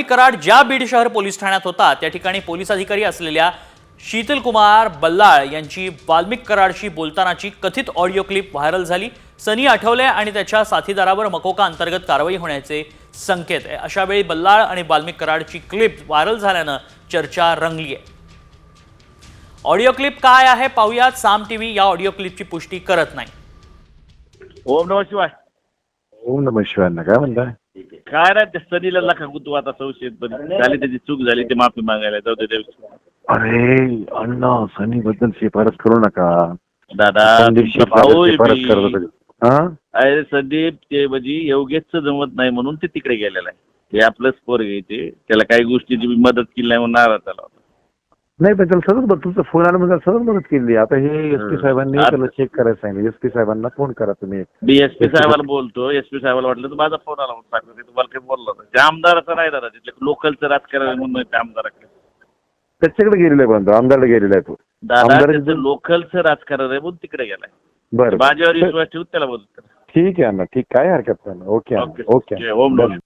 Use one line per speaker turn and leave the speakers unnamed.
बाल्मिक कराड ज्या बीड शहर पोलीस ठाण्यात होता त्या ठिकाणी पोलीस अधिकारी असलेल्या शीतलकुमार बल्लाळ यांची बाल्मिक कराडशी बोलतानाची कथित ऑडिओ क्लिप व्हायरल झाली। सनी आठवले आणि त्याच्या साथीदारावर मकोका अंतर्गत कारवाई होण्याचे संकेत आहे। अशा वेळी बल्लाळ आणि बाल्मिक कराडची क्लिप व्हायरल झाल्यानं चर्चा रंगली आहे। ऑडिओ क्लिप काय आहे पाहूयात। साम टीव्ही या ऑडिओ क्लिपची पुष्टी करत नाही।
ओम नमः शिवाय।
ओम नमः शिवाय। काय म्हणताय?
काय नाही, त्या सनीला नका गुंतू आता संशयित झाली, त्याची चूक झाली, ते माफी मागायला जाऊ दे।
अरे अण्णा, सनी बद्दल शिफारस करू नका
दादा, अरे संदीप ते म्हणजे योगेशच जमत नाही म्हणून ते तिकडे गेलेला आहे। ते आपलंच पोर घ्यायचे, त्याला काही गोष्टीची मदत केली नाही म्हणून नाराज झाला होता।
नाही पण त्याला सतत तुमचा फोन आला म्हणजे सतत मदत केली। आता हे एसपी साहेबांनी त्याला चेक करायला सांगितलं। एसपी साहेबांना फोन करा तुम्ही।
एसपी साहेबाला बोलतो, एसपी साहेबाला वाटलं तर माझा फोन आला म्हणून सांगतो, ते तुम्हाला काही बोललो होतं। त्या आमदाराचं नाही दादा, तिथले लोकलचं राजकारण म्हणून त्या आमदाराकडे
त्याच्याकडे गेलेला आहे, पण आमदारला गेलेला आहे तो
दादा, लोकलचं राजकारण आहे म्हणून तिकडे गेलाय।
बरं,
माझ्यावर विश्वास ठेवून त्याला बोलतो।
ठीक आहे अण्णा, ठीक, काय हरकत नाही। ओके ओके
ओम नमः